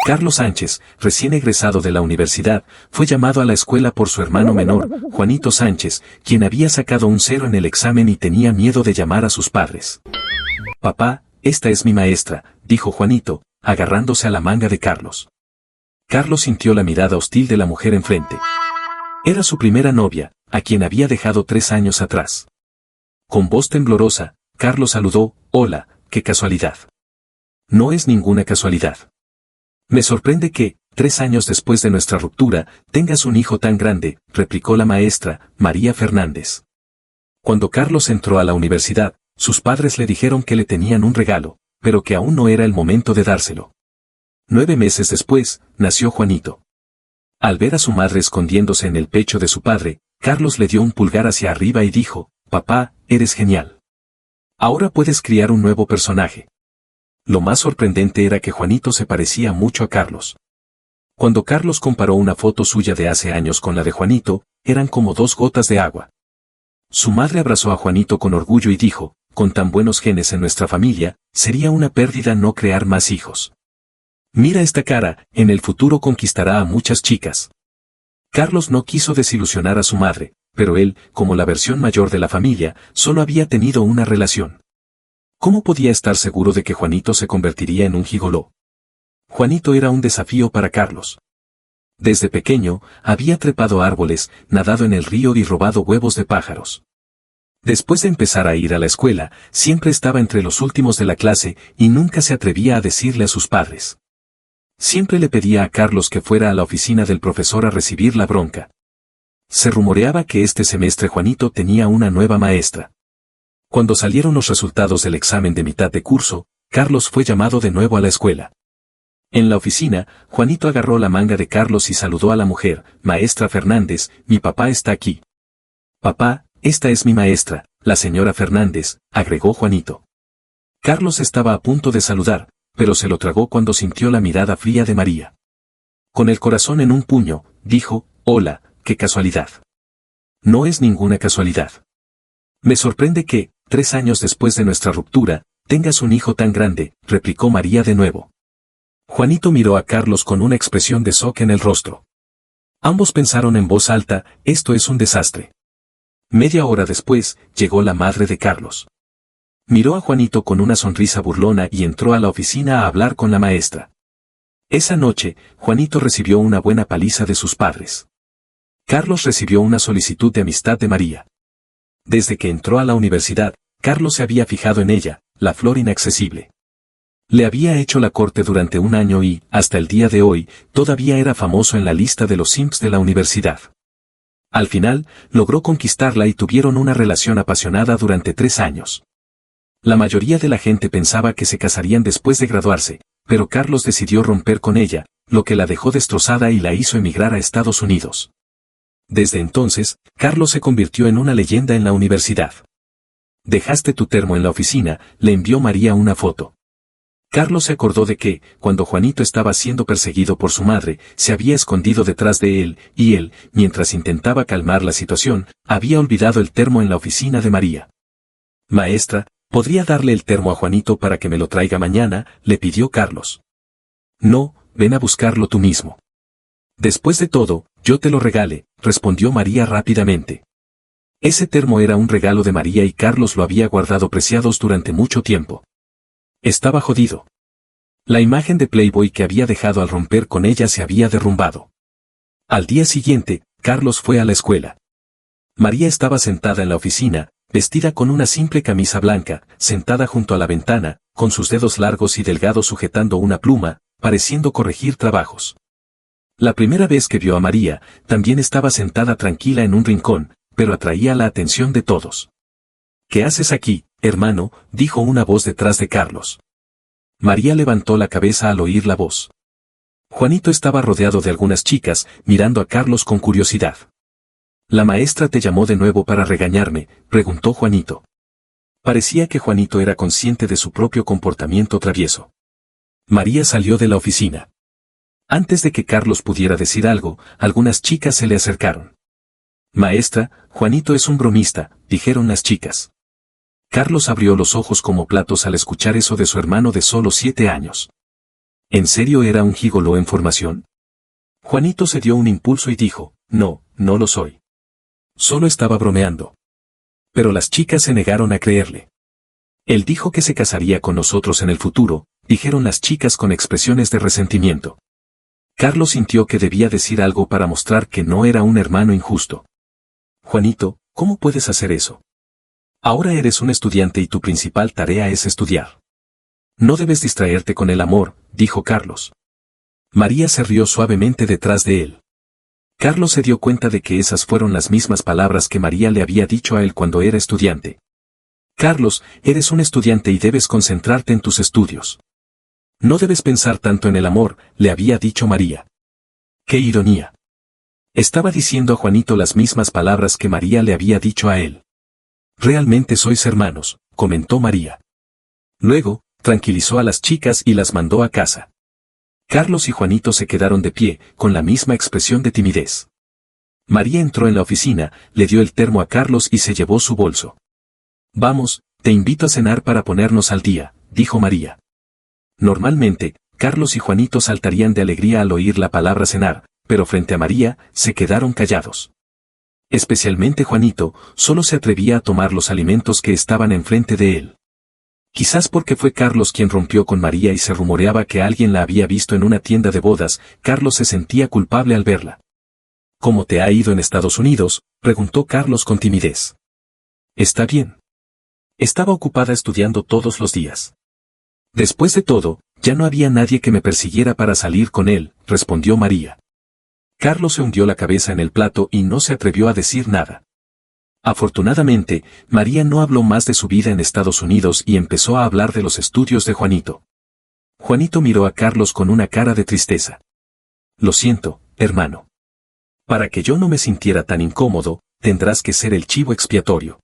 Carlos Sánchez, recién egresado de la universidad, fue llamado a la escuela por su hermano menor, Juanito Sánchez, quien había sacado un 0 en el examen y tenía miedo de llamar a sus padres. «Papá, esta es mi maestra», dijo Juanito, agarrándose a la manga de Carlos. Carlos sintió la mirada hostil de la mujer enfrente. Era su primera novia, a quien había dejado 3 años atrás. Con voz temblorosa, Carlos saludó: «Hola, qué casualidad». «No es ninguna casualidad. Me sorprende que, 3 años después de nuestra ruptura, tengas un hijo tan grande», replicó la maestra, María Fernández. Cuando Carlos entró a la universidad, sus padres le dijeron que le tenían un regalo, pero que aún no era el momento de dárselo. 9 meses después, nació Juanito. Al ver a su madre escondiéndose en el pecho de su padre, Carlos le dio un pulgar hacia arriba y dijo: «Papá, eres genial. Ahora puedes criar un nuevo personaje». Lo más sorprendente era que Juanito se parecía mucho a Carlos. Cuando Carlos comparó una foto suya de hace años con la de Juanito, eran como 2 gotas de agua. Su madre abrazó a Juanito con orgullo y dijo: «Con tan buenos genes en nuestra familia, sería una pérdida no crear más hijos. Mira esta cara, en el futuro conquistará a muchas chicas». Carlos no quiso desilusionar a su madre, pero él, como la versión mayor de la familia, solo había tenido una relación. ¿Cómo podía estar seguro de que Juanito se convertiría en un gigoló? Juanito era un desafío para Carlos. Desde pequeño, había trepado árboles, nadado en el río y robado huevos de pájaros. Después de empezar a ir a la escuela, siempre estaba entre los últimos de la clase y nunca se atrevía a decirle a sus padres. Siempre le pedía a Carlos que fuera a la oficina del profesor a recibir la bronca. Se rumoreaba que este semestre Juanito tenía una nueva maestra. Cuando salieron los resultados del examen de mitad de curso, Carlos fue llamado de nuevo a la escuela. En la oficina, Juanito agarró la manga de Carlos y saludó a la mujer: «Maestra Fernández, mi papá está aquí». «Papá, esta es mi maestra, la señora Fernández», agregó Juanito. Carlos estaba a punto de saludar, pero se lo tragó cuando sintió la mirada fría de María. Con el corazón en un puño, dijo: «Hola, qué casualidad». «No es ninguna casualidad. Me sorprende que, 3 años después de nuestra ruptura, tengas un hijo tan grande», replicó María de nuevo. Juanito miró a Carlos con una expresión de shock en el rostro. Ambos pensaron en voz alta: «Esto es un desastre». Media hora después, llegó la madre de Carlos. Miró a Juanito con una sonrisa burlona y entró a la oficina a hablar con la maestra. Esa noche, Juanito recibió una buena paliza de sus padres. Carlos recibió una solicitud de amistad de María. Desde que entró a la universidad, Carlos se había fijado en ella, la flor inaccesible. Le había hecho la corte durante 1 año y, hasta el día de hoy, todavía era famoso en la lista de los simps de la universidad. Al final, logró conquistarla y tuvieron una relación apasionada durante 3 años. La mayoría de la gente pensaba que se casarían después de graduarse, pero Carlos decidió romper con ella, lo que la dejó destrozada y la hizo emigrar a Estados Unidos. Desde entonces, Carlos se convirtió en una leyenda en la universidad. «Dejaste tu termo en la oficina», le envió María una foto. Carlos se acordó de que, cuando Juanito estaba siendo perseguido por su madre, se había escondido detrás de él, y él, mientras intentaba calmar la situación, había olvidado el termo en la oficina de María. «Maestra, ¿podría darle el termo a Juanito para que me lo traiga mañana?», le pidió Carlos. «No, ven a buscarlo tú mismo». «Después de todo, yo te lo regale», respondió María rápidamente. Ese termo era un regalo de María y Carlos lo había guardado preciados durante mucho tiempo. Estaba jodido. La imagen de Playboy que había dejado al romper con ella se había derrumbado. Al día siguiente, Carlos fue a la escuela. María estaba sentada en la oficina, vestida con una simple camisa blanca, sentada junto a la ventana, con sus dedos largos y delgados sujetando una pluma, pareciendo corregir trabajos. La primera vez que vio a María, también estaba sentada tranquila en un rincón, pero atraía la atención de todos. «¿Qué haces aquí, hermano?», dijo una voz detrás de Carlos. María levantó la cabeza al oír la voz. Juanito estaba rodeado de algunas chicas, mirando a Carlos con curiosidad. «¿La maestra te llamó de nuevo para regañarme?», preguntó Juanito. Parecía que Juanito era consciente de su propio comportamiento travieso. María salió de la oficina. Antes de que Carlos pudiera decir algo, algunas chicas se le acercaron. «Maestra, Juanito es un bromista», dijeron las chicas. Carlos abrió los ojos como platos al escuchar eso de su hermano de solo 7 años. ¿En serio era un gigoló en formación? Juanito se dio un impulso y dijo, no, no lo soy. Solo estaba bromeando. Pero las chicas se negaron a creerle. Él dijo que se casaría con nosotros en el futuro, dijeron las chicas con expresiones de resentimiento. Carlos sintió que debía decir algo para mostrar que no era un hermano injusto. Juanito, ¿cómo puedes hacer eso? Ahora eres un estudiante y tu principal tarea es estudiar. No debes distraerte con el amor, dijo Carlos. María se rió suavemente detrás de él. Carlos se dio cuenta de que esas fueron las mismas palabras que María le había dicho a él cuando era estudiante. Carlos, eres un estudiante y debes concentrarte en tus estudios. No debes pensar tanto en el amor, le había dicho María. ¡Qué ironía! Estaba diciendo a Juanito las mismas palabras que María le había dicho a él. Realmente sois hermanos, comentó María. Luego, tranquilizó a las chicas y las mandó a casa. Carlos y Juanito se quedaron de pie, con la misma expresión de timidez. María entró en la oficina, le dio el termo a Carlos y se llevó su bolso. Vamos, te invito a cenar para ponernos al día, dijo María. Normalmente, Carlos y Juanito saltarían de alegría al oír la palabra cenar, pero frente a María, se quedaron callados. Especialmente Juanito, solo se atrevía a tomar los alimentos que estaban enfrente de él. Quizás porque fue Carlos quien rompió con María y se rumoreaba que alguien la había visto en una tienda de bodas, Carlos se sentía culpable al verla. ¿Cómo te ha ido en Estados Unidos?, preguntó Carlos con timidez. Está bien. Estaba ocupada estudiando todos los días. Después de todo, ya no había nadie que me persiguiera para salir con él, respondió María. Carlos se hundió la cabeza en el plato y no se atrevió a decir nada. Afortunadamente, María no habló más de su vida en Estados Unidos y empezó a hablar de los estudios de Juanito. Juanito miró a Carlos con una cara de tristeza. Lo siento, hermano. Para que yo no me sintiera tan incómodo, tendrás que ser el chivo expiatorio.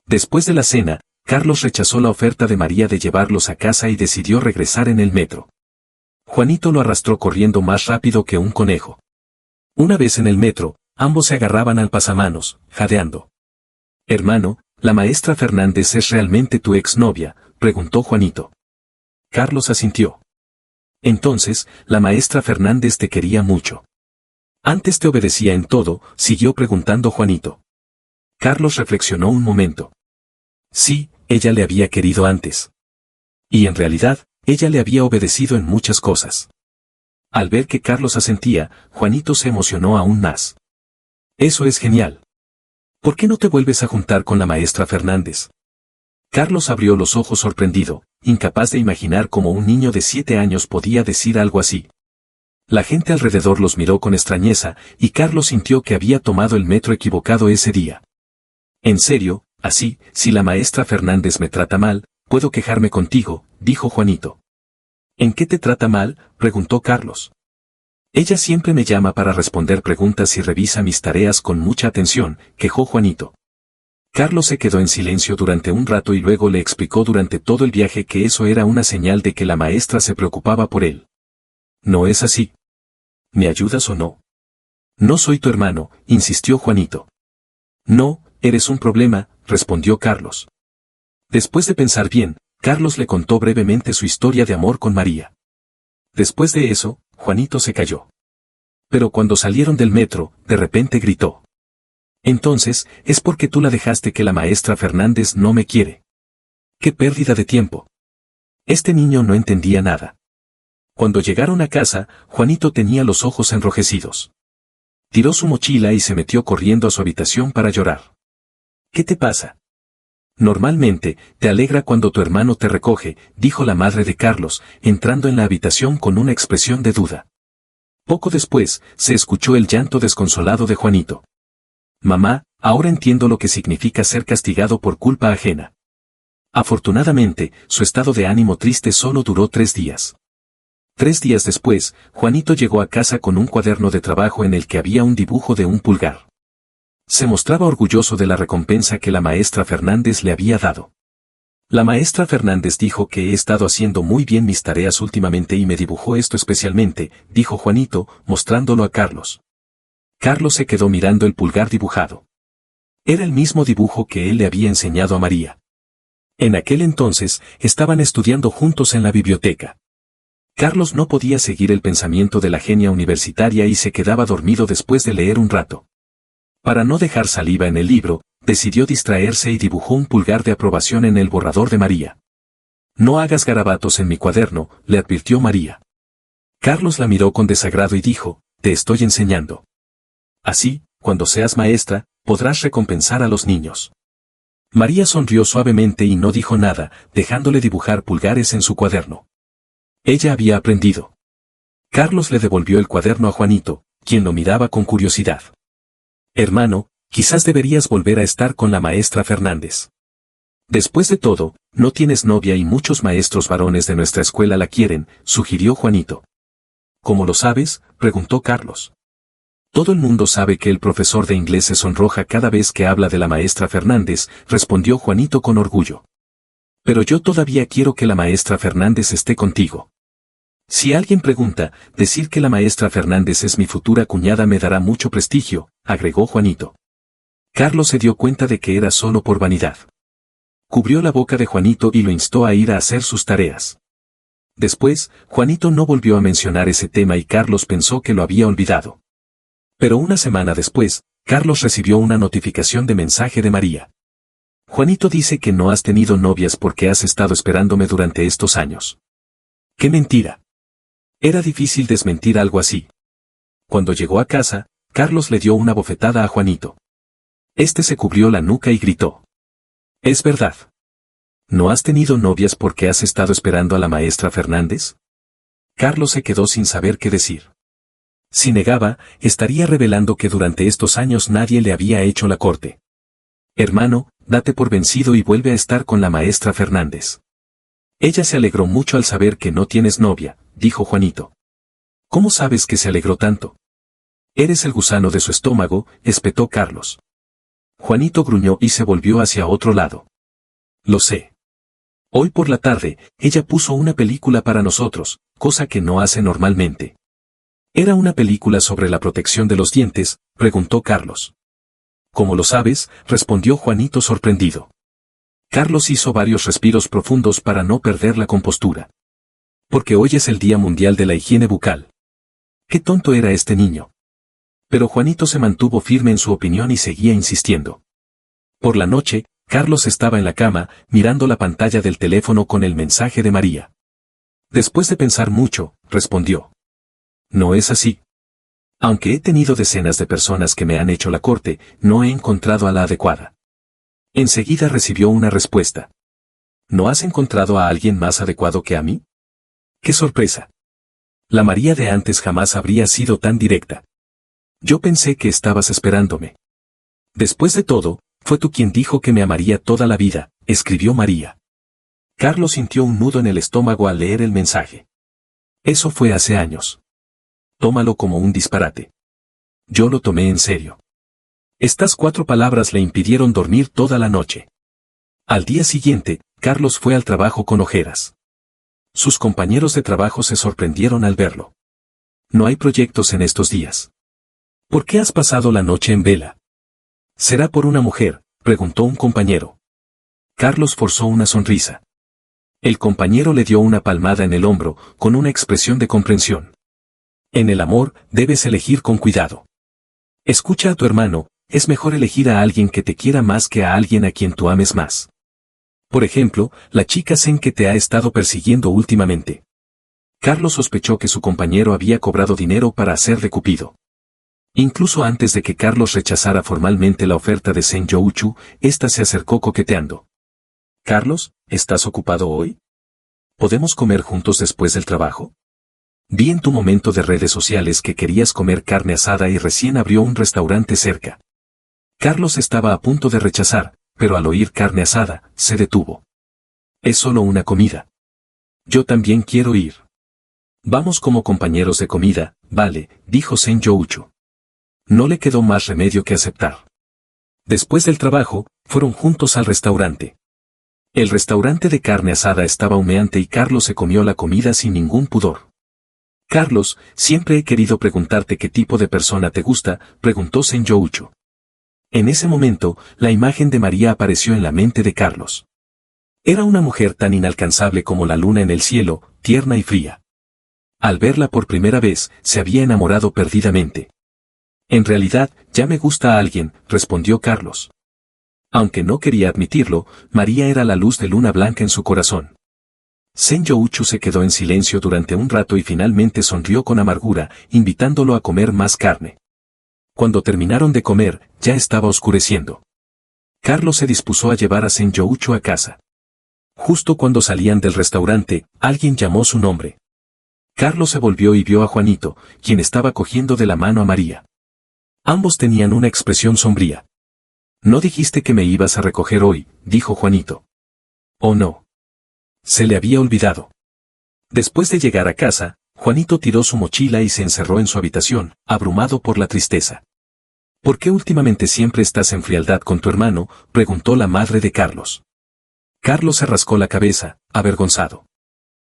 Después de la cena, Carlos rechazó la oferta de María de llevarlos a casa y decidió regresar en el metro. Juanito lo arrastró corriendo más rápido que un conejo. Una vez en el metro, ambos se agarraban al pasamanos, jadeando. Hermano, ¿la maestra Fernández es realmente tu exnovia?, preguntó Juanito. Carlos asintió. Entonces, la maestra Fernández te quería mucho. Antes te obedecía en todo, siguió preguntando Juanito. Carlos reflexionó un momento. Sí, ella le había querido antes. Y en realidad, ella le había obedecido en muchas cosas. Al ver que Carlos asentía, Juanito se emocionó aún más. Eso es genial. ¿Por qué no te vuelves a juntar con la maestra Fernández? Carlos abrió los ojos sorprendido, incapaz de imaginar cómo un niño de 7 años podía decir algo así. La gente alrededor los miró con extrañeza, y Carlos sintió que había tomado el metro equivocado ese día. En serio, así, si la maestra Fernández me trata mal, puedo quejarme contigo, dijo Juanito. ¿En qué te trata mal?, preguntó Carlos. Ella siempre me llama para responder preguntas y revisa mis tareas con mucha atención, quejó Juanito. Carlos se quedó en silencio durante un rato y luego le explicó durante todo el viaje que eso era una señal de que la maestra se preocupaba por él. No es así. ¿Me ayudas o no? No soy tu hermano, insistió Juanito. No, eres un problema, respondió Carlos. Después de pensar bien, Carlos le contó brevemente su historia de amor con María. Después de eso, Juanito se calló. Pero cuando salieron del metro, de repente gritó. Entonces, es porque tú la dejaste que la maestra Fernández no me quiere. ¡Qué pérdida de tiempo! Este niño no entendía nada. Cuando llegaron a casa, Juanito tenía los ojos enrojecidos. Tiró su mochila y se metió corriendo a su habitación para llorar. ¿Qué te pasa? Normalmente, te alegra cuando tu hermano te recoge, dijo la madre de Carlos, entrando en la habitación con una expresión de duda. Poco después, se escuchó el llanto desconsolado de Juanito. Mamá, ahora entiendo lo que significa ser castigado por culpa ajena. Afortunadamente, su estado de ánimo triste solo duró 3 días. 3 días después, Juanito llegó a casa con un cuaderno de trabajo en el que había un dibujo de un pulgar. Se mostraba orgulloso de la recompensa que la maestra Fernández le había dado. La maestra Fernández dijo que he estado haciendo muy bien mis tareas últimamente y me dibujó esto especialmente, dijo Juanito, mostrándolo a Carlos. Carlos se quedó mirando el pulgar dibujado. Era el mismo dibujo que él le había enseñado a María. En aquel entonces, estaban estudiando juntos en la biblioteca. Carlos no podía seguir el pensamiento de la genia universitaria y se quedaba dormido después de leer un rato. Para no dejar saliva en el libro, decidió distraerse y dibujó un pulgar de aprobación en el borrador de María. No hagas garabatos en mi cuaderno, le advirtió María. Carlos la miró con desagrado y dijo, te estoy enseñando. Así, cuando seas maestra, podrás recompensar a los niños. María sonrió suavemente y no dijo nada, dejándole dibujar pulgares en su cuaderno. Ella había aprendido. Carlos le devolvió el cuaderno a Juanito, quien lo miraba con curiosidad. Hermano, quizás deberías volver a estar con la maestra Fernández. Después de todo, no tienes novia y muchos maestros varones de nuestra escuela la quieren, sugirió Juanito. ¿Cómo lo sabes?, preguntó Carlos. Todo el mundo sabe que el profesor de inglés se sonroja cada vez que habla de la maestra Fernández, respondió Juanito con orgullo. Pero yo todavía quiero que la maestra Fernández esté contigo. Si alguien pregunta, decir que la maestra Fernández es mi futura cuñada me dará mucho prestigio, agregó Juanito. Carlos se dio cuenta de que era solo por vanidad. Cubrió la boca de Juanito y lo instó a ir a hacer sus tareas. Después, Juanito no volvió a mencionar ese tema y Carlos pensó que lo había olvidado. Pero una semana después, Carlos recibió una notificación de mensaje de María. Juanito dice que no has tenido novias porque has estado esperándome durante estos años. ¡Qué mentira! Era difícil desmentir algo así. Cuando llegó a casa, Carlos le dio una bofetada a Juanito. Este se cubrió la nuca y gritó. Es verdad. ¿No has tenido novias porque has estado esperando a la maestra Fernández? Carlos se quedó sin saber qué decir. Si negaba, estaría revelando que durante estos años nadie le había hecho la corte. Hermano, date por vencido y vuelve a estar con la maestra Fernández. Ella se alegró mucho al saber que no tienes novia, dijo Juanito. ¿Cómo sabes que se alegró tanto? Eres el gusano de su estómago, espetó Carlos. Juanito gruñó y se volvió hacia otro lado. Lo sé. Hoy por la tarde, ella puso una película para nosotros, cosa que no hace normalmente. ¿Era una película sobre la protección de los dientes?, preguntó Carlos. ¿Cómo lo sabes?, respondió Juanito sorprendido. Carlos hizo varios respiros profundos para no perder la compostura. Porque hoy es el Día Mundial de la Higiene Bucal. Qué tonto era este niño. Pero Juanito se mantuvo firme en su opinión y seguía insistiendo. Por la noche, Carlos estaba en la cama, mirando la pantalla del teléfono con el mensaje de María. Después de pensar mucho, respondió. No es así. Aunque he tenido decenas de personas que me han hecho la corte, no he encontrado a la adecuada. Enseguida recibió una respuesta. ¿No has encontrado a alguien más adecuado que a mí? ¡Qué sorpresa! La María de antes jamás habría sido tan directa. Yo pensé que estabas esperándome. Después de todo, fue tú quien dijo que me amaría toda la vida, escribió María. Carlos sintió un nudo en el estómago al leer el mensaje. Eso fue hace años. Tómalo como un disparate. Yo lo tomé en serio. Estas 4 palabras le impidieron dormir toda la noche. Al día siguiente, Carlos fue al trabajo con ojeras. Sus compañeros de trabajo se sorprendieron al verlo. No hay proyectos en estos días. ¿Por qué has pasado la noche en vela? ¿Será por una mujer?, preguntó un compañero. Carlos forzó una sonrisa. El compañero le dio una palmada en el hombro, con una expresión de comprensión. En el amor, debes elegir con cuidado. Escucha a tu hermano, es mejor elegir a alguien que te quiera más que a alguien a quien tú ames más. Por ejemplo, la chica Zen que te ha estado persiguiendo últimamente. Carlos sospechó que su compañero había cobrado dinero para hacer de Cupido. Incluso antes de que Carlos rechazara formalmente la oferta de Zen Youchu, ésta se acercó coqueteando. Carlos, ¿estás ocupado hoy? ¿Podemos comer juntos después del trabajo? Vi en tu momento de redes sociales que querías comer carne asada y recién abrió un restaurante cerca. Carlos estaba a punto de rechazar, pero al oír carne asada, se detuvo. Es solo una comida. Yo también quiero ir. Vamos como compañeros de comida, vale, dijo Zen Youchu. No le quedó más remedio que aceptar. Después del trabajo, fueron juntos al restaurante. El restaurante de carne asada estaba humeante y Carlos se comió la comida sin ningún pudor. Carlos, siempre he querido preguntarte qué tipo de persona te gusta, preguntó Zen Youchu. En ese momento, la imagen de María apareció en la mente de Carlos. Era una mujer tan inalcanzable como la luna en el cielo, tierna y fría. Al verla por primera vez, se había enamorado perdidamente. En realidad, ya me gusta a alguien, respondió Carlos. Aunque no quería admitirlo, María era la luz de luna blanca en su corazón. Sen Youchu se quedó en silencio durante un rato y finalmente sonrió con amargura, invitándolo a comer más carne. Cuando terminaron de comer, ya estaba oscureciendo. Carlos se dispuso a llevar a Sen Youchu a casa. Justo cuando salían del restaurante, alguien llamó su nombre. Carlos se volvió y vio a Juanito, quien estaba cogiendo de la mano a María. Ambos tenían una expresión sombría. «No dijiste que me ibas a recoger hoy», dijo Juanito. «¿Oh no?» Se le había olvidado. Después de llegar a casa, Juanito tiró su mochila y se encerró en su habitación, abrumado por la tristeza. «¿Por qué últimamente siempre estás en frialdad con tu hermano?», preguntó la madre de Carlos. Carlos se rascó la cabeza, avergonzado.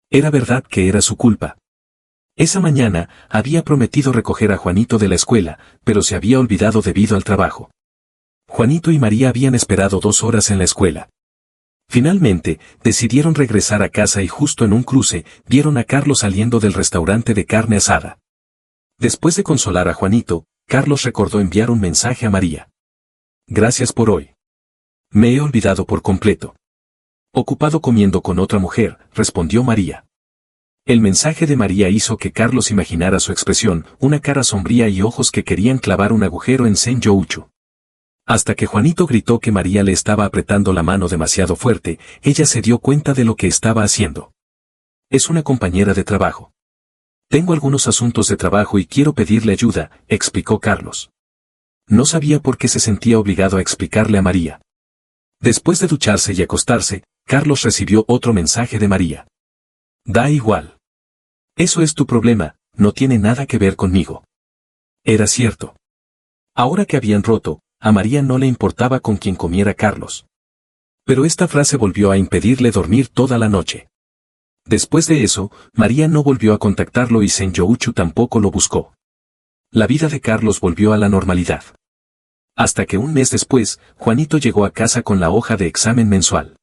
Era verdad que era su culpa. Esa mañana, había prometido recoger a Juanito de la escuela, pero se había olvidado debido al trabajo. Juanito y María habían esperado 2 horas en la escuela. Finalmente, decidieron regresar a casa y justo en un cruce, vieron a Carlos saliendo del restaurante de carne asada. Después de consolar a Juanito, Carlos recordó enviar un mensaje a María. «Gracias por hoy. Me he olvidado por completo». «Ocupado comiendo con otra mujer», respondió María. El mensaje de María hizo que Carlos imaginara su expresión, una cara sombría y ojos que querían clavar un agujero en Sen Youchu. Hasta que Juanito gritó que María le estaba apretando la mano demasiado fuerte, ella se dio cuenta de lo que estaba haciendo. «Es una compañera de trabajo. Tengo algunos asuntos de trabajo y quiero pedirle ayuda», explicó Carlos. No sabía por qué se sentía obligado a explicarle a María. Después de ducharse y acostarse, Carlos recibió otro mensaje de María. «Da igual. Eso es tu problema, no tiene nada que ver conmigo». Era cierto. Ahora que habían roto, a María no le importaba con quién comiera Carlos. Pero esta frase volvió a impedirle dormir toda la noche. Después de eso, María no volvió a contactarlo y Sen Youchu tampoco lo buscó. La vida de Carlos volvió a la normalidad. Hasta que un mes después, Juanito llegó a casa con la hoja de examen mensual.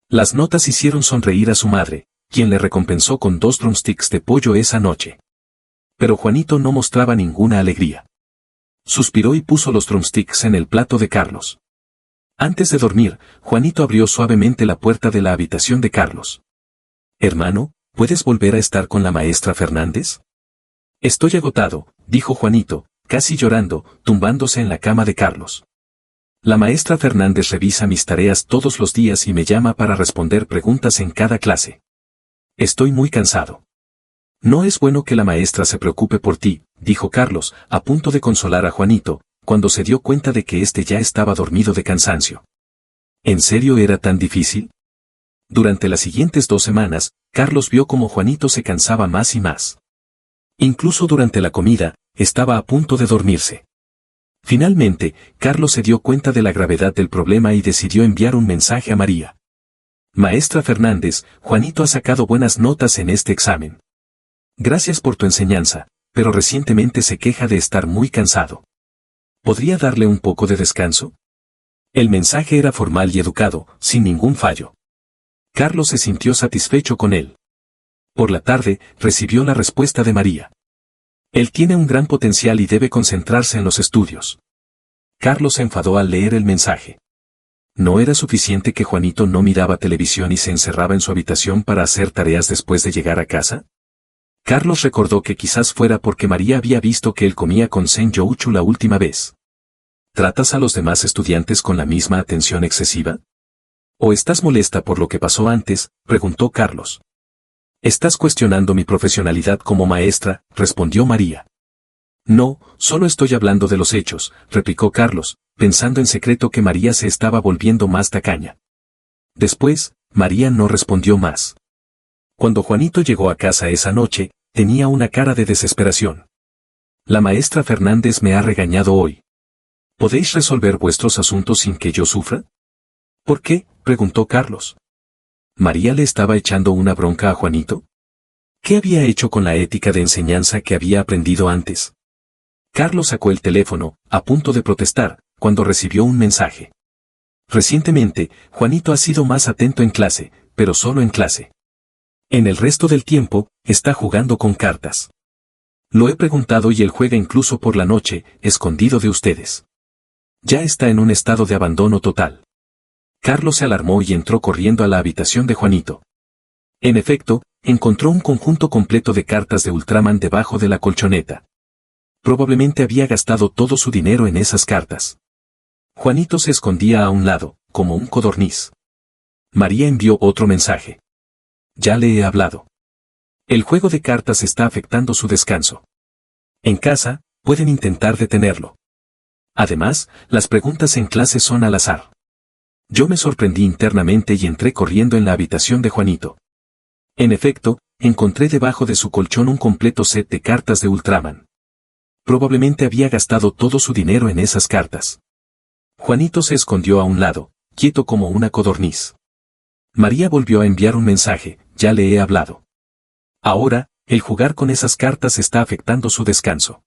Las notas hicieron sonreír a su madre, quien le recompensó con 2 drumsticks de pollo esa noche. Pero Juanito no mostraba ninguna alegría. Suspiró y puso los drumsticks en el plato de Carlos. Antes de dormir, Juanito abrió suavemente la puerta de la habitación de Carlos. «Hermano, ¿puedes volver a estar con la maestra Fernández?» «Estoy agotado», dijo Juanito, casi llorando, tumbándose en la cama de Carlos. «La maestra Fernández revisa mis tareas todos los días y me llama para responder preguntas en cada clase. Estoy muy cansado». «No es bueno que la maestra se preocupe por ti», dijo Carlos, a punto de consolar a Juanito, cuando se dio cuenta de que éste ya estaba dormido de cansancio. ¿En serio era tan difícil? Durante las siguientes 2 semanas, Carlos vio cómo Juanito se cansaba más y más. Incluso durante la comida, estaba a punto de dormirse. Finalmente, Carlos se dio cuenta de la gravedad del problema y decidió enviar un mensaje a María. «Maestra Fernández, Juanito ha sacado buenas notas en este examen. Gracias por tu enseñanza, pero recientemente se queja de estar muy cansado. ¿Podría darle un poco de descanso?». El mensaje era formal y educado, sin ningún fallo. Carlos se sintió satisfecho con él. Por la tarde, recibió la respuesta de María. «Él tiene un gran potencial y debe concentrarse en los estudios». Carlos se enfadó al leer el mensaje. ¿No era suficiente que Juanito no miraba televisión y se encerraba en su habitación para hacer tareas después de llegar a casa? Carlos recordó que quizás fuera porque María había visto que él comía con Sen Youchu la última vez. ¿Tratas a los demás estudiantes con la misma atención excesiva? ¿O estás molesta por lo que pasó antes?, preguntó Carlos. «Estás cuestionando mi profesionalidad como maestra», respondió María. «No, solo estoy hablando de los hechos», replicó Carlos, pensando en secreto que María se estaba volviendo más tacaña. Después, María no respondió más. Cuando Juanito llegó a casa esa noche, tenía una cara de desesperación. «La maestra Fernández me ha regañado hoy. ¿Podéis resolver vuestros asuntos sin que yo sufra?». «¿Por qué?», preguntó Carlos. ¿María le estaba echando una bronca a Juanito? ¿Qué había hecho con la ética de enseñanza que había aprendido antes? Carlos sacó el teléfono, a punto de protestar, cuando recibió un mensaje. Recientemente, Juanito ha sido más atento en clase, pero solo en clase. En el resto del tiempo, está jugando con cartas. Lo he preguntado y él juega incluso por la noche, escondido de ustedes. Ya está en un estado de abandono total. Carlos se alarmó y entró corriendo a la habitación de Juanito. En efecto, encontró un conjunto completo de cartas de Ultraman debajo de la colchoneta. Probablemente había gastado todo su dinero en esas cartas. Juanito se escondía a un lado, como un codorniz. María envió otro mensaje. Ya le he hablado. El juego de cartas está afectando su descanso. En casa, pueden intentar detenerlo. Además, las preguntas en clase son al azar. Yo me sorprendí internamente y entré corriendo en la habitación de Juanito. En efecto, encontré debajo de su colchón un completo set de cartas de Ultraman. Probablemente había gastado todo su dinero en esas cartas. Juanito se escondió a un lado, quieto como una codorniz. María volvió a enviar un mensaje, ya le he hablado. Ahora, el jugar con esas cartas está afectando su descanso.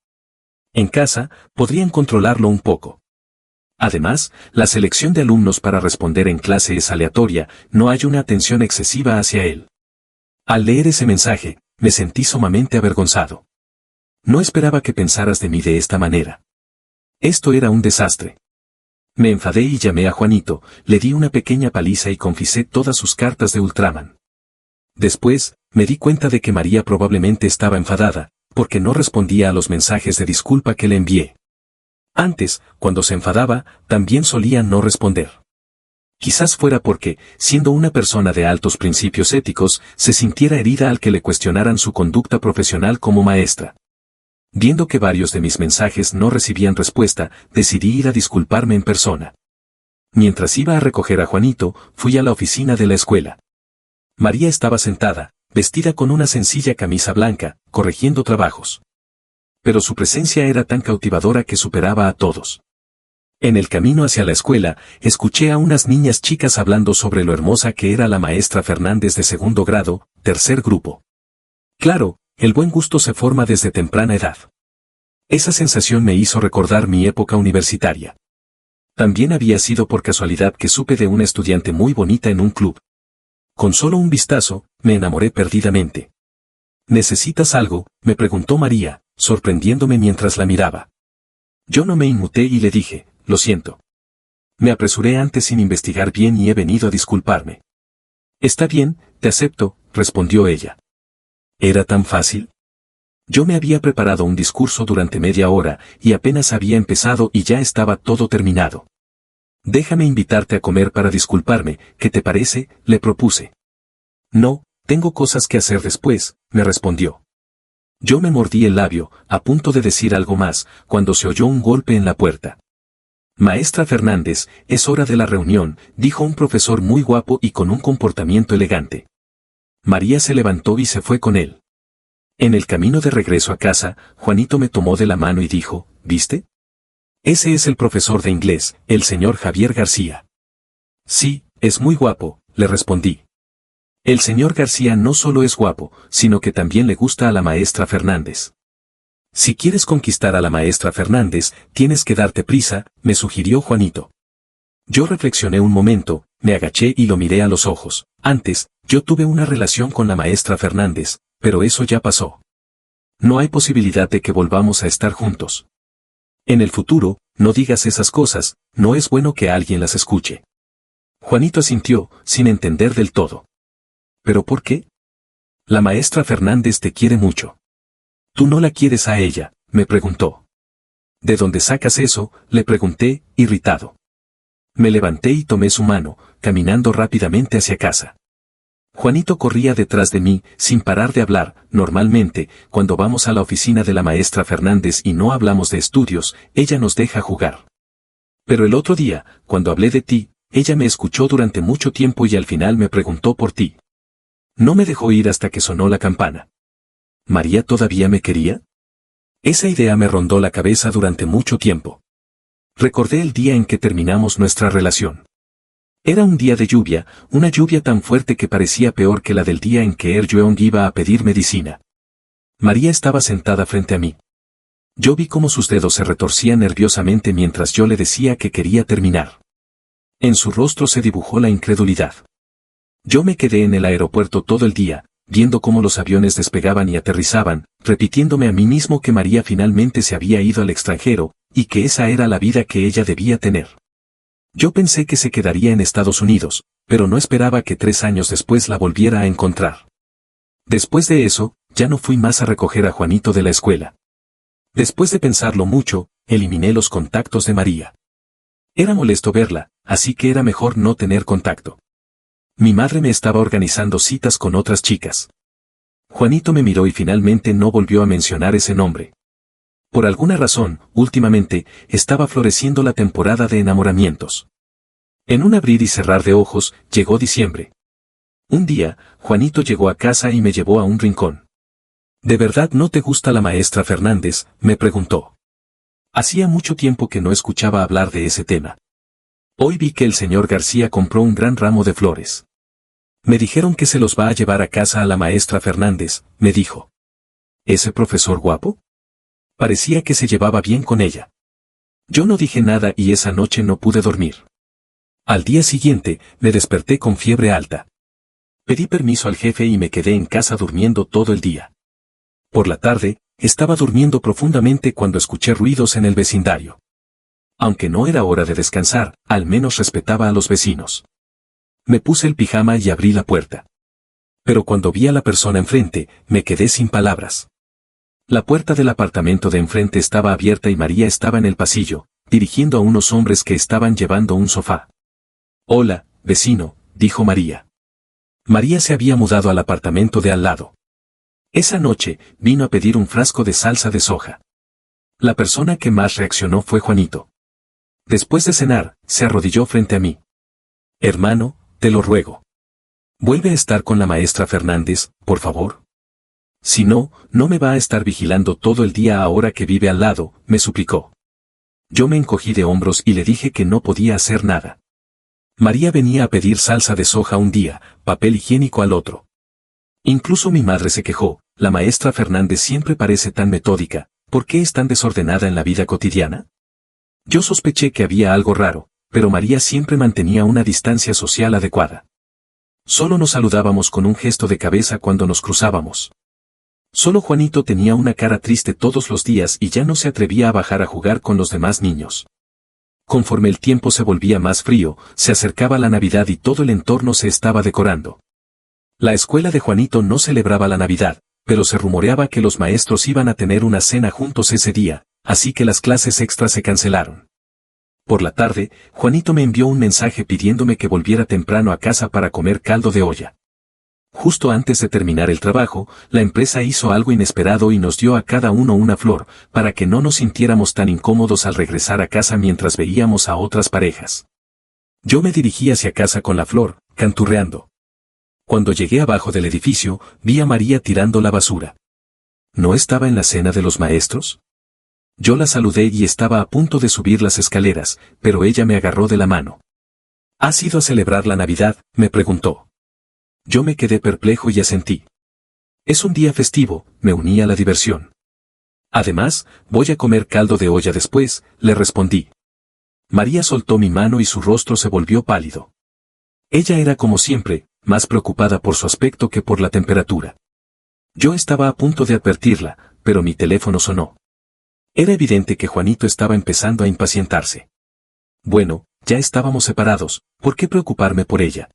En casa, podrían controlarlo un poco. Además, la selección de alumnos para responder en clase es aleatoria, no hay una atención excesiva hacia él. Al leer ese mensaje, me sentí sumamente avergonzado. No esperaba que pensaras de mí de esta manera. Esto era un desastre. Me enfadé y llamé a Juanito, le di una pequeña paliza y confisqué todas sus cartas de Ultraman. Después, me di cuenta de que María probablemente estaba enfadada, porque no respondía a los mensajes de disculpa que le envié. Antes, cuando se enfadaba, también solía no responder. Quizás fuera porque, siendo una persona de altos principios éticos, se sintiera herida al que le cuestionaran su conducta profesional como maestra. Viendo que varios de mis mensajes no recibían respuesta, decidí ir a disculparme en persona. Mientras iba a recoger a Juanito, fui a la oficina de la escuela. María estaba sentada, vestida con una sencilla camisa blanca, corrigiendo trabajos. Pero su presencia era tan cautivadora que superaba a todos. En el camino hacia la escuela, escuché a unas niñas chicas hablando sobre lo hermosa que era la maestra Fernández de segundo grado, tercer grupo. Claro, el buen gusto se forma desde temprana edad. Esa sensación me hizo recordar mi época universitaria. También había sido por casualidad que supe de una estudiante muy bonita en un club. Con solo un vistazo, me enamoré perdidamente. ¿Necesitas algo?, me preguntó María, sorprendiéndome mientras la miraba. Yo no me inmuté y le dije, lo siento. Me apresuré antes sin investigar bien y he venido a disculparme. Está bien, te acepto, respondió ella. ¿Era tan fácil? Yo me había preparado un discurso durante media hora, y apenas había empezado y ya estaba todo terminado. Déjame invitarte a comer para disculparme, ¿qué te parece?, le propuse. No, tengo cosas que hacer después, me respondió. Yo me mordí el labio, a punto de decir algo más, cuando se oyó un golpe en la puerta. Maestra Fernández, es hora de la reunión, dijo un profesor muy guapo y con un comportamiento elegante. María se levantó y se fue con él. En el camino de regreso a casa, Juanito me tomó de la mano y dijo, ¿viste? Ese es el profesor de inglés, el señor Javier García. Sí, es muy guapo, le respondí. El señor García no solo es guapo, sino que también le gusta a la maestra Fernández. Si quieres conquistar a la maestra Fernández, tienes que darte prisa, me sugirió Juanito. Yo reflexioné un momento, me agaché y lo miré a los ojos. Antes, yo tuve una relación con la maestra Fernández, pero eso ya pasó. No hay posibilidad de que volvamos a estar juntos. En el futuro, no digas esas cosas, no es bueno que alguien las escuche. Juanito asintió, sin entender del todo. ¿Pero por qué? La maestra Fernández te quiere mucho. ¿Tú no la quieres a ella?, me preguntó. ¿De dónde sacas eso?, le pregunté, irritado. Me levanté y tomé su mano, caminando rápidamente hacia casa. Juanito corría detrás de mí, sin parar de hablar. Normalmente, cuando vamos a la oficina de la maestra Fernández y no hablamos de estudios, ella nos deja jugar. Pero el otro día, cuando hablé de ti, ella me escuchó durante mucho tiempo y al final me preguntó por ti. No me dejó ir hasta que sonó la campana. ¿María todavía me quería? Esa idea me rondó la cabeza durante mucho tiempo. Recordé el día en que terminamos nuestra relación. Era un día de lluvia, una lluvia tan fuerte que parecía peor que la del día en que Jeong iba a pedir medicina. María estaba sentada frente a mí. Yo vi cómo sus dedos se retorcían nerviosamente mientras yo le decía que quería terminar. En su rostro se dibujó la incredulidad. Yo me quedé en el aeropuerto todo el día, viendo cómo los aviones despegaban y aterrizaban, repitiéndome a mí mismo que María finalmente se había ido al extranjero, y que esa era la vida que ella debía tener. Yo pensé que se quedaría en Estados Unidos, pero no esperaba que 3 años después la volviera a encontrar. Después de eso, ya no fui más a recoger a Juanito de la escuela. Después de pensarlo mucho, eliminé los contactos de María. Era molesto verla, así que era mejor no tener contacto. Mi madre me estaba organizando citas con otras chicas. Juanito me miró y finalmente no volvió a mencionar ese nombre. Por alguna razón, últimamente, estaba floreciendo la temporada de enamoramientos. En un abrir y cerrar de ojos, llegó diciembre. Un día, Juanito llegó a casa y me llevó a un rincón. ¿De verdad no te gusta la maestra Fernández?, me preguntó. Hacía mucho tiempo que no escuchaba hablar de ese tema. Hoy vi que el señor García compró un gran ramo de flores. Me dijeron que se los va a llevar a casa a la maestra Fernández, me dijo. ¿Ese profesor guapo? Parecía que se llevaba bien con ella. Yo no dije nada y esa noche no pude dormir. Al día siguiente, me desperté con fiebre alta. Pedí permiso al jefe y me quedé en casa durmiendo todo el día. Por la tarde, estaba durmiendo profundamente cuando escuché ruidos en el vecindario. Aunque no era hora de descansar, al menos respetaba a los vecinos. Me puse el pijama y abrí la puerta. Pero cuando vi a la persona enfrente, me quedé sin palabras. La puerta del apartamento de enfrente estaba abierta y María estaba en el pasillo, dirigiendo a unos hombres que estaban llevando un sofá. «Hola, vecino», dijo María. María se había mudado al apartamento de al lado. Esa noche, vino a pedir un frasco de salsa de soja. La persona que más reaccionó fue Juanito. Después de cenar, se arrodilló frente a mí. «Hermano, te lo ruego. Vuelve a estar con la maestra Fernández, por favor. Si no, no me va a estar vigilando todo el día ahora que vive al lado», me suplicó. Yo me encogí de hombros y le dije que no podía hacer nada. María venía a pedir salsa de soja un día, papel higiénico al otro. Incluso mi madre se quejó, la maestra Fernández siempre parece tan metódica, ¿por qué es tan desordenada en la vida cotidiana? Yo sospeché que había algo raro, pero María siempre mantenía una distancia social adecuada. Solo nos saludábamos con un gesto de cabeza cuando nos cruzábamos. Solo Juanito tenía una cara triste todos los días y ya no se atrevía a bajar a jugar con los demás niños. Conforme el tiempo se volvía más frío, se acercaba la Navidad y todo el entorno se estaba decorando. La escuela de Juanito no celebraba la Navidad, pero se rumoreaba que los maestros iban a tener una cena juntos ese día, así que las clases extras se cancelaron. Por la tarde, Juanito me envió un mensaje pidiéndome que volviera temprano a casa para comer caldo de olla. Justo antes de terminar el trabajo, la empresa hizo algo inesperado y nos dio a cada uno una flor, para que no nos sintiéramos tan incómodos al regresar a casa mientras veíamos a otras parejas. Yo me dirigí hacia casa con la flor, canturreando. Cuando llegué abajo del edificio, vi a María tirando la basura. ¿No estaba en la cena de los maestros? Yo la saludé y estaba a punto de subir las escaleras, pero ella me agarró de la mano. ¿Has ido a celebrar la Navidad?, me preguntó. Yo me quedé perplejo y asentí. Es un día festivo, me uní a la diversión. Además, voy a comer caldo de olla después, le respondí. María soltó mi mano y su rostro se volvió pálido. Ella era como siempre, más preocupada por su aspecto que por la temperatura. Yo estaba a punto de advertirla, pero mi teléfono sonó. Era evidente que Juanito estaba empezando a impacientarse. Bueno, ya estábamos separados, ¿por qué preocuparme por ella?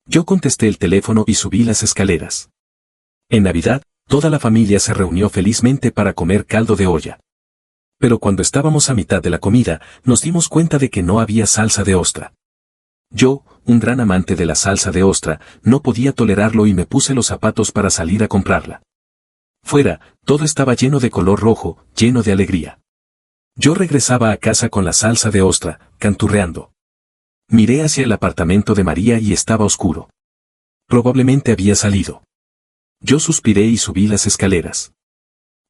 Yo contesté el teléfono y subí las escaleras. En Navidad, toda la familia se reunió felizmente para comer caldo de olla. Pero cuando estábamos a mitad de la comida, nos dimos cuenta de que no había salsa de ostra. Yo, un gran amante de la salsa de ostra, no podía tolerarlo y me puse los zapatos para salir a comprarla. Fuera, todo estaba lleno de color rojo, lleno de alegría. Yo regresaba a casa con la salsa de ostra, canturreando. Miré hacia el apartamento de María y estaba oscuro. Probablemente había salido. Yo suspiré y subí las escaleras.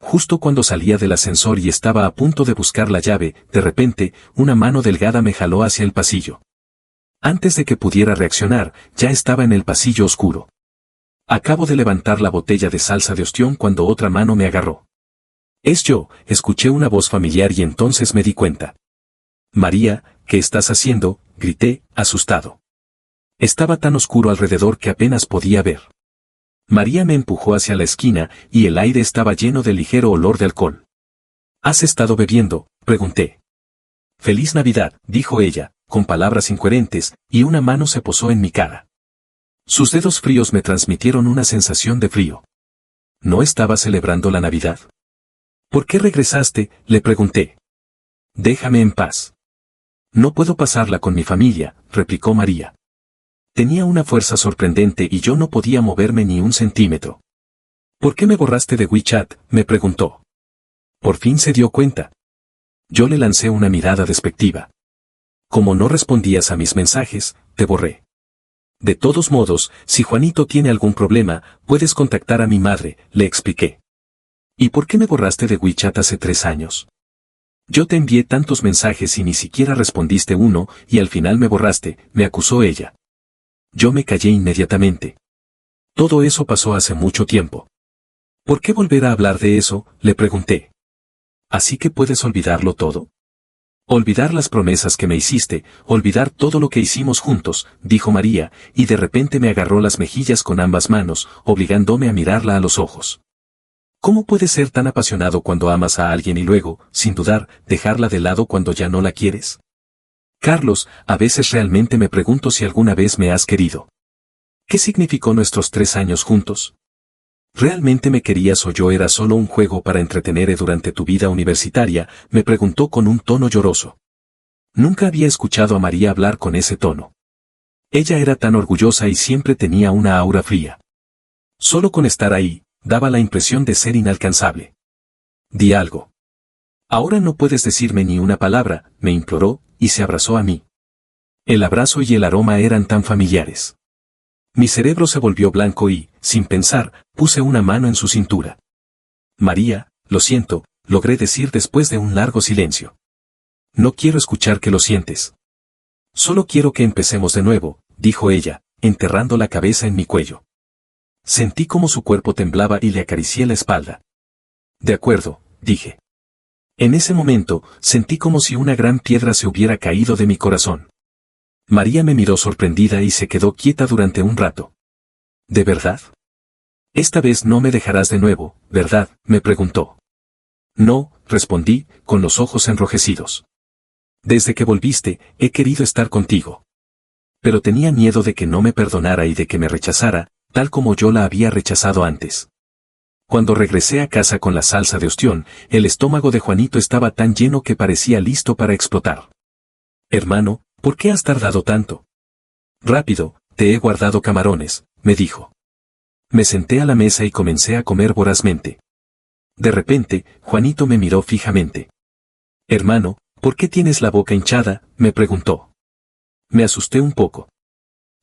Justo cuando salía del ascensor y estaba a punto de buscar la llave, de repente, una mano delgada me jaló hacia el pasillo. Antes de que pudiera reaccionar, ya estaba en el pasillo oscuro. Acabo de levantar la botella de salsa de ostión cuando otra mano me agarró. Es yo, escuché una voz familiar y entonces me di cuenta. María, ¿qué estás haciendo?, grité, asustado. Estaba tan oscuro alrededor que apenas podía ver. María me empujó hacia la esquina y el aire estaba lleno de ligero olor de alcohol. ¿Has estado bebiendo?, pregunté. Feliz Navidad, dijo ella, con palabras incoherentes, y una mano se posó en mi cara. Sus dedos fríos me transmitieron una sensación de frío. ¿No estaba celebrando la Navidad? ¿Por qué regresaste?, le pregunté. Déjame en paz. No puedo pasarla con mi familia, replicó María. Tenía una fuerza sorprendente y yo no podía moverme ni un centímetro. ¿Por qué me borraste de WeChat?, me preguntó. Por fin se dio cuenta. Yo le lancé una mirada despectiva. Como no respondías a mis mensajes, te borré. De todos modos, si Juanito tiene algún problema, puedes contactar a mi madre, le expliqué. ¿Y por qué me borraste de WeChat hace 3 años? Yo te envié tantos mensajes y ni siquiera respondiste uno, y al final me borraste, me acusó ella. Yo me callé inmediatamente. Todo eso pasó hace mucho tiempo. ¿Por qué volver a hablar de eso?, le pregunté. ¿Así que puedes olvidarlo todo? Olvidar las promesas que me hiciste, olvidar todo lo que hicimos juntos, dijo María, y de repente me agarró las mejillas con ambas manos, obligándome a mirarla a los ojos. ¿Cómo puedes ser tan apasionado cuando amas a alguien y luego, sin dudar, dejarla de lado cuando ya no la quieres? Carlos, a veces realmente me pregunto si alguna vez me has querido. ¿Qué significó nuestros 3 años juntos? ¿Realmente me querías o yo era solo un juego para entretener durante tu vida universitaria?, me preguntó con un tono lloroso. Nunca había escuchado a María hablar con ese tono. Ella era tan orgullosa y siempre tenía una aura fría. Solo con estar ahí, daba la impresión de ser inalcanzable. Di algo. Ahora no puedes decirme ni una palabra, me imploró, y se abrazó a mí. El abrazo y el aroma eran tan familiares. Mi cerebro se volvió blanco y, sin pensar, puse una mano en su cintura. María, lo siento, logré decir después de un largo silencio. No quiero escuchar que lo sientes. Solo quiero que empecemos de nuevo, dijo ella, enterrando la cabeza en mi cuello. Sentí como su cuerpo temblaba y le acaricié la espalda. De acuerdo, dije. En ese momento, sentí como si una gran piedra se hubiera caído de mi corazón. María me miró sorprendida y se quedó quieta durante un rato. ¿De verdad? Esta vez no me dejarás de nuevo, ¿verdad?, me preguntó. No, respondí, con los ojos enrojecidos. Desde que volviste, he querido estar contigo. Pero tenía miedo de que no me perdonara y de que me rechazara, tal como yo la había rechazado antes. Cuando regresé a casa con la salsa de ostión, el estómago de Juanito estaba tan lleno que parecía listo para explotar. Hermano, ¿por qué has tardado tanto? Rápido, te he guardado camarones, me dijo. Me senté a la mesa y comencé a comer vorazmente. De repente, Juanito me miró fijamente. Hermano, ¿por qué tienes la boca hinchada?, me preguntó. Me asusté un poco.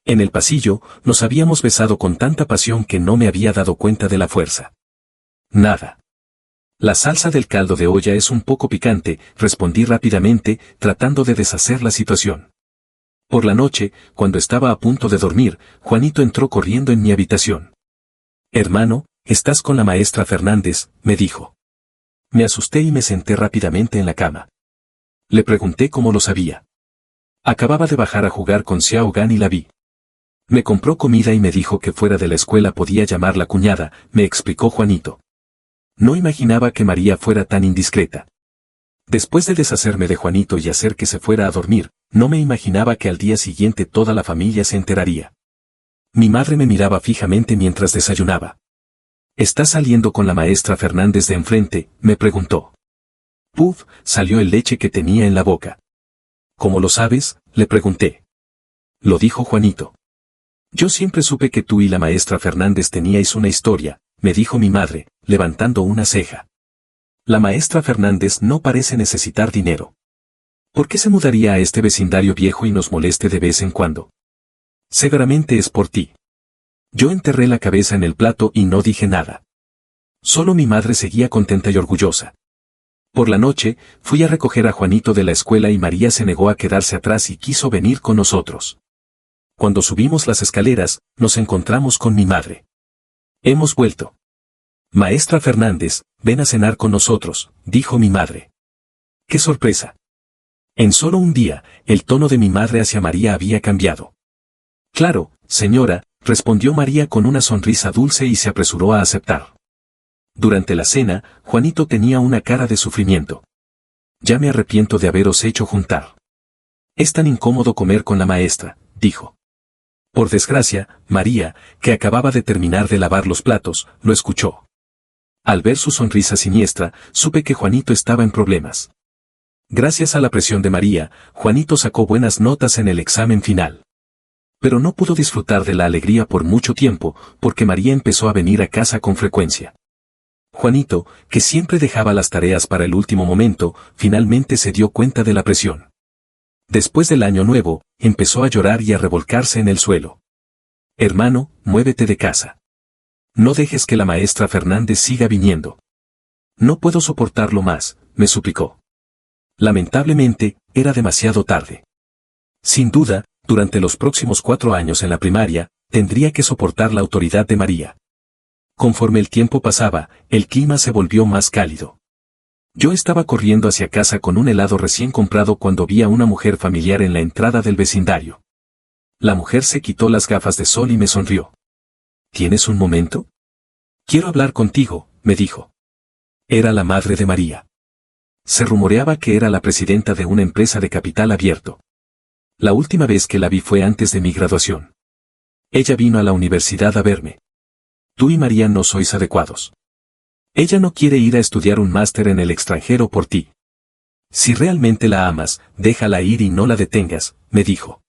En el pasillo, nos habíamos besado con tanta pasión que no me había dado cuenta de la fuerza. Nada. La salsa del caldo de olla es un poco picante, respondí rápidamente, tratando de deshacer la situación. Por la noche, cuando estaba a punto de dormir, Juanito entró corriendo en mi habitación. Hermano, estás con la maestra Fernández, me dijo. Me asusté y me senté rápidamente en la cama. Le pregunté cómo lo sabía. Acababa de bajar a jugar con Xiao Gan y la vi. Me compró comida y me dijo que fuera de la escuela podía llamarla cuñada, me explicó Juanito. No imaginaba que María fuera tan indiscreta. Después de deshacerme de Juanito y hacer que se fuera a dormir, no me imaginaba que al día siguiente toda la familia se enteraría. Mi madre me miraba fijamente mientras desayunaba. ¿Estás saliendo con la maestra Fernández de enfrente?, me preguntó. Puf, salió el leche que tenía en la boca. ¿Cómo lo sabes?, le pregunté. Lo dijo Juanito. Yo siempre supe que tú y la maestra Fernández teníais una historia, me dijo mi madre, levantando una ceja. La maestra Fernández no parece necesitar dinero. ¿Por qué se mudaría a este vecindario viejo y nos moleste de vez en cuando? Seguramente es por ti. Yo enterré la cabeza en el plato y no dije nada. Solo mi madre seguía contenta y orgullosa. Por la noche, fui a recoger a Juanito de la escuela y María se negó a quedarse atrás y quiso venir con nosotros. Cuando subimos las escaleras, nos encontramos con mi madre. Hemos vuelto. Maestra Fernández, ven a cenar con nosotros, dijo mi madre. ¡Qué sorpresa! En solo un día, el tono de mi madre hacia María había cambiado. Claro, señora, respondió María con una sonrisa dulce y se apresuró a aceptar. Durante la cena, Juanito tenía una cara de sufrimiento. Ya me arrepiento de haberos hecho juntar. Es tan incómodo comer con la maestra, dijo. Por desgracia, María, que acababa de terminar de lavar los platos, lo escuchó. Al ver su sonrisa siniestra, supe que Juanito estaba en problemas. Gracias a la presión de María, Juanito sacó buenas notas en el examen final. Pero no pudo disfrutar de la alegría por mucho tiempo, porque María empezó a venir a casa con frecuencia. Juanito, que siempre dejaba las tareas para el último momento, finalmente se dio cuenta de la presión. Después del año nuevo, empezó a llorar y a revolcarse en el suelo. Hermano, muévete de casa. No dejes que la maestra Fernández siga viniendo. No puedo soportarlo más, me suplicó. Lamentablemente, era demasiado tarde. Sin duda, durante los próximos 4 años en la primaria, tendría que soportar la autoridad de María. Conforme el tiempo pasaba, el clima se volvió más cálido. Yo estaba corriendo hacia casa con un helado recién comprado cuando vi a una mujer familiar en la entrada del vecindario. La mujer se quitó las gafas de sol y me sonrió. ¿Tienes un momento? Quiero hablar contigo, me dijo. Era la madre de María. Se rumoreaba que era la presidenta de una empresa de capital abierto. La última vez que la vi fue antes de mi graduación. Ella vino a la universidad a verme. Tú y María no sois adecuados. Ella no quiere ir a estudiar un máster en el extranjero por ti. Si realmente la amas, déjala ir y no la detengas, me dijo.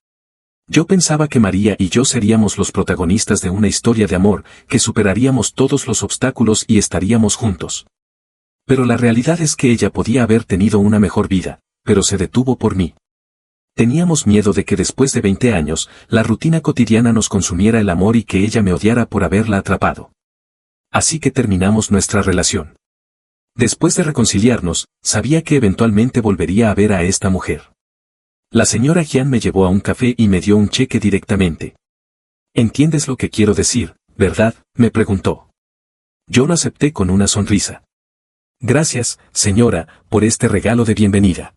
Yo pensaba que María y yo seríamos los protagonistas de una historia de amor, que superaríamos todos los obstáculos y estaríamos juntos. Pero la realidad es que ella podía haber tenido una mejor vida, pero se detuvo por mí. Teníamos miedo de que después de 20 años, la rutina cotidiana nos consumiera el amor y que ella me odiara por haberla atrapado. Así que terminamos nuestra relación. Después de reconciliarnos, sabía que eventualmente volvería a ver a esta mujer. La señora Jian me llevó a un café y me dio un cheque directamente. ¿Entiendes lo que quiero decir, verdad?, me preguntó. Yo lo acepté con una sonrisa. Gracias, señora, por este regalo de bienvenida.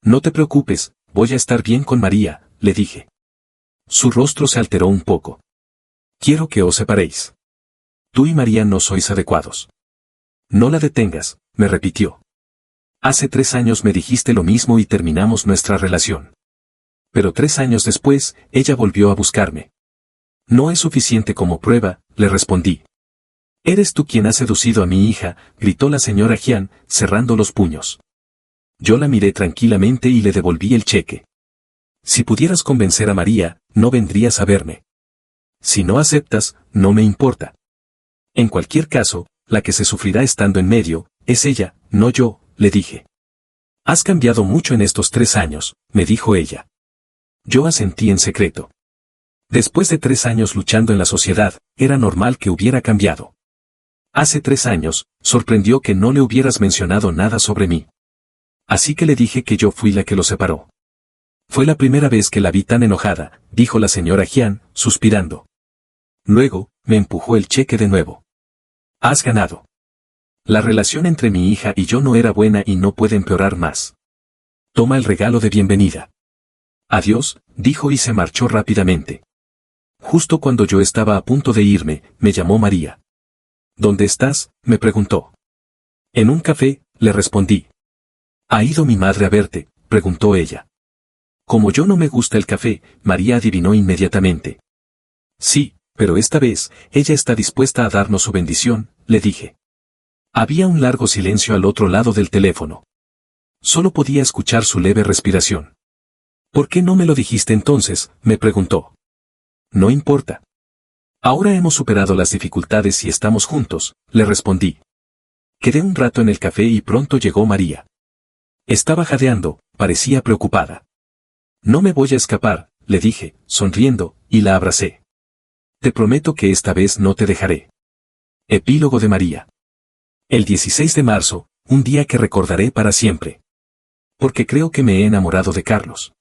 No te preocupes, voy a estar bien con María, le dije. Su rostro se alteró un poco. Quiero que os separéis. Tú y María no sois adecuados. No la detengas, me repitió. Hace 3 años me dijiste lo mismo y terminamos nuestra relación. Pero 3 años después, ella volvió a buscarme. No es suficiente como prueba, le respondí. Eres tú quien ha seducido a mi hija, gritó la señora Jian, cerrando los puños. Yo la miré tranquilamente y le devolví el cheque. Si pudieras convencer a María, no vendrías a verme. Si no aceptas, no me importa. En cualquier caso, la que se sufrirá estando en medio, es ella, no yo, le dije. Has cambiado mucho en estos 3 años, me dijo ella. Yo asentí en secreto. Después de 3 años luchando en la sociedad, era normal que hubiera cambiado. Hace 3 años, sorprendió que no le hubieras mencionado nada sobre mí. Así que le dije que yo fui la que lo separó. Fue la primera vez que la vi tan enojada, dijo la señora Jian, suspirando. Luego, me empujó el cheque de nuevo. Has ganado. La relación entre mi hija y yo no era buena y no puede empeorar más. Toma el regalo de bienvenida. Adiós, dijo y se marchó rápidamente. Justo cuando yo estaba a punto de irme, me llamó María. ¿Dónde estás?, me preguntó. En un café, le respondí. ¿Ha ido mi madre a verte?, preguntó ella. Como yo no me gusta el café, María adivinó inmediatamente. Sí, pero esta vez, ella está dispuesta a darnos su bendición, le dije. Había un largo silencio al otro lado del teléfono. Solo podía escuchar su leve respiración. ¿Por qué no me lo dijiste entonces?, me preguntó. No importa. Ahora hemos superado las dificultades y estamos juntos, le respondí. Quedé un rato en el café y pronto llegó María. Estaba jadeando, parecía preocupada. No me voy a escapar, le dije, sonriendo, y la abracé. Te prometo que esta vez no te dejaré. Epílogo de María. El 16 de marzo, un día que recordaré para siempre. Porque creo que me he enamorado de Carlos.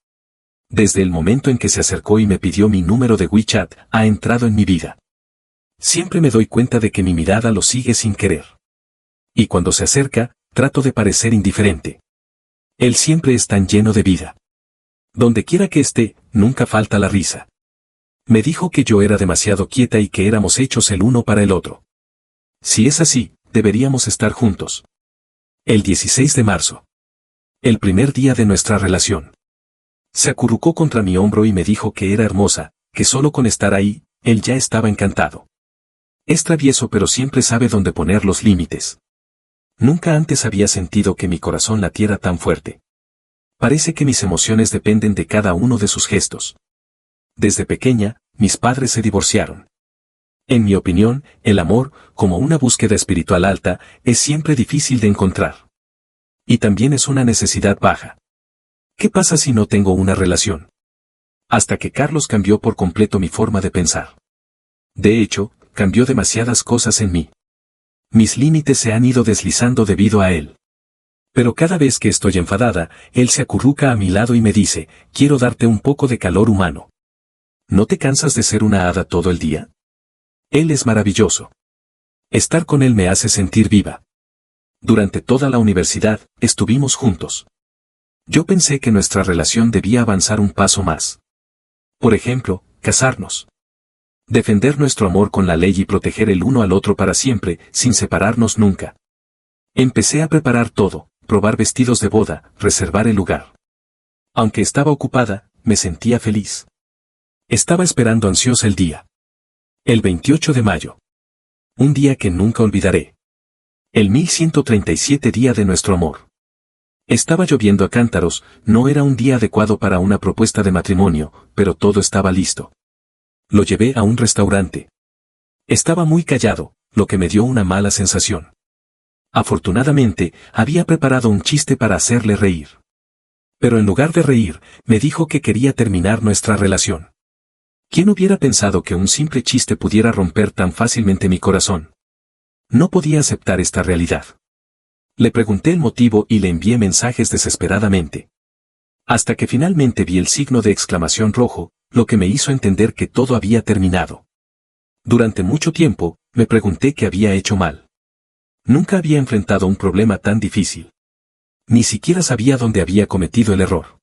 Desde el momento en que se acercó y me pidió mi número de WeChat, ha entrado en mi vida. Siempre me doy cuenta de que mi mirada lo sigue sin querer. Y cuando se acerca, trato de parecer indiferente. Él siempre es tan lleno de vida. Donde quiera que esté, nunca falta la risa. Me dijo que yo era demasiado quieta y que éramos hechos el uno para el otro. Si es así, deberíamos estar juntos. El 16 de marzo. El primer día de nuestra relación. Se acurrucó contra mi hombro y me dijo que era hermosa, que solo con estar ahí, él ya estaba encantado. Es travieso pero siempre sabe dónde poner los límites. Nunca antes había sentido que mi corazón latiera tan fuerte. Parece que mis emociones dependen de cada uno de sus gestos. Desde pequeña, mis padres se divorciaron. En mi opinión, el amor, como una búsqueda espiritual alta, es siempre difícil de encontrar. Y también es una necesidad baja. ¿Qué pasa si no tengo una relación? Hasta que Carlos cambió por completo mi forma de pensar. De hecho, cambió demasiadas cosas en mí. Mis límites se han ido deslizando debido a él. Pero cada vez que estoy enfadada, él se acurruca a mi lado y me dice, quiero darte un poco de calor humano. ¿No te cansas de ser una hada todo el día? Él es maravilloso. Estar con él me hace sentir viva. Durante toda la universidad, estuvimos juntos. Yo pensé que nuestra relación debía avanzar un paso más. Por ejemplo, casarnos. Defender nuestro amor con la ley y proteger el uno al otro para siempre, sin separarnos nunca. Empecé a preparar todo, probar vestidos de boda, reservar el lugar. Aunque estaba ocupada, me sentía feliz. Estaba esperando ansiosa el día. El 28 de mayo. Un día que nunca olvidaré. El 1137 día de nuestro amor. Estaba lloviendo a cántaros, no era un día adecuado para una propuesta de matrimonio, pero todo estaba listo. Lo llevé a un restaurante. Estaba muy callado, lo que me dio una mala sensación. Afortunadamente, había preparado un chiste para hacerle reír. Pero en lugar de reír, me dijo que quería terminar nuestra relación. ¿Quién hubiera pensado que un simple chiste pudiera romper tan fácilmente mi corazón? No podía aceptar esta realidad. Le pregunté el motivo y le envié mensajes desesperadamente. Hasta que finalmente vi el signo de exclamación rojo, lo que me hizo entender que todo había terminado. Durante mucho tiempo, me pregunté qué había hecho mal. Nunca había enfrentado un problema tan difícil. Ni siquiera sabía dónde había cometido el error.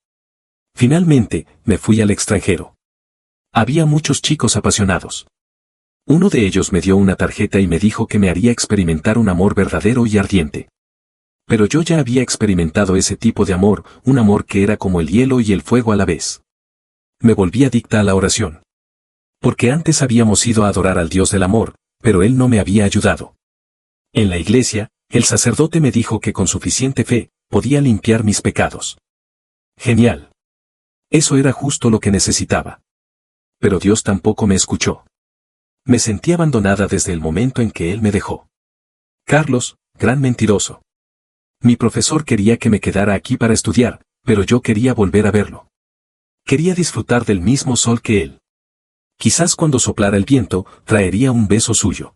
Finalmente, me fui al extranjero. Había muchos chicos apasionados. Uno de ellos me dio una tarjeta y me dijo que me haría experimentar un amor verdadero y ardiente. Pero yo ya había experimentado ese tipo de amor, un amor que era como el hielo y el fuego a la vez. Me volví adicta a la oración. Porque antes habíamos ido a adorar al Dios del amor, pero Él no me había ayudado. En la iglesia, el sacerdote me dijo que con suficiente fe, podía limpiar mis pecados. Genial. Eso era justo lo que necesitaba. Pero Dios tampoco me escuchó. Me sentí abandonada desde el momento en que Él me dejó. Carlos, gran mentiroso. Mi profesor quería que me quedara aquí para estudiar, pero yo quería volver a verlo. Quería disfrutar del mismo sol que él. Quizás cuando soplara el viento, traería un beso suyo.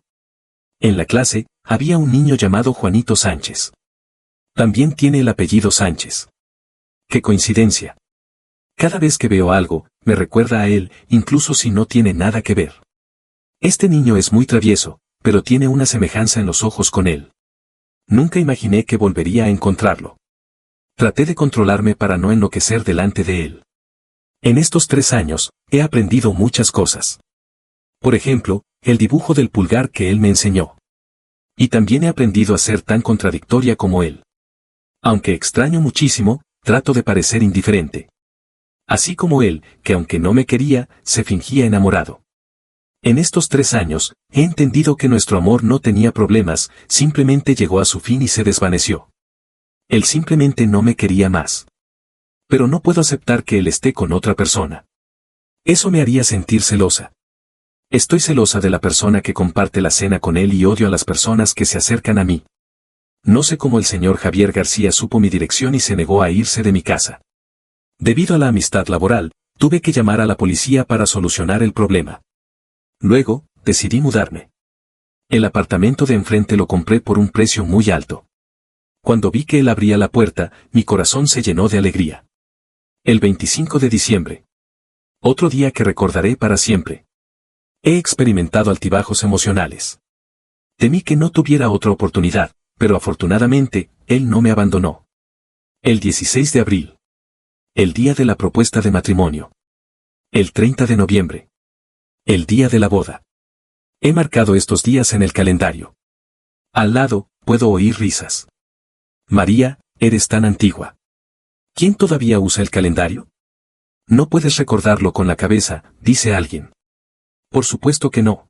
En la clase, había un niño llamado Juanito Sánchez. También tiene el apellido Sánchez. ¡Qué coincidencia! Cada vez que veo algo, me recuerda a él, incluso si no tiene nada que ver. Este niño es muy travieso, pero tiene una semejanza en los ojos con él. Nunca imaginé que volvería a encontrarlo. Traté de controlarme para no enloquecer delante de él. En estos 3 años, he aprendido muchas cosas. Por ejemplo, el dibujo del pulgar que él me enseñó. Y también he aprendido a ser tan contradictoria como él. Aunque extraño muchísimo, trato de parecer indiferente. Así como él, que aunque no me quería, se fingía enamorado. En estos 3 años, he entendido que nuestro amor no tenía problemas, simplemente llegó a su fin y se desvaneció. Él simplemente no me quería más. Pero no puedo aceptar que él esté con otra persona. Eso me haría sentir celosa. Estoy celosa de la persona que comparte la cena con él y odio a las personas que se acercan a mí. No sé cómo el señor Javier García supo mi dirección y se negó a irse de mi casa. Debido a la amistad laboral, tuve que llamar a la policía para solucionar el problema. Luego, decidí mudarme. El apartamento de enfrente lo compré por un precio muy alto. Cuando vi que él abría la puerta, mi corazón se llenó de alegría. El 25 de diciembre. Otro día que recordaré para siempre. He experimentado altibajos emocionales. Temí que no tuviera otra oportunidad, pero afortunadamente, él no me abandonó. El 16 de abril. El día de la propuesta de matrimonio. El 30 de noviembre. El día de la boda. He marcado estos días en el calendario. Al lado, puedo oír risas. María, eres tan antigua. ¿Quién todavía usa el calendario? No puedes recordarlo con la cabeza, dice alguien. Por supuesto que no.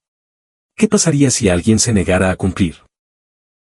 ¿Qué pasaría si alguien se negara a cumplir?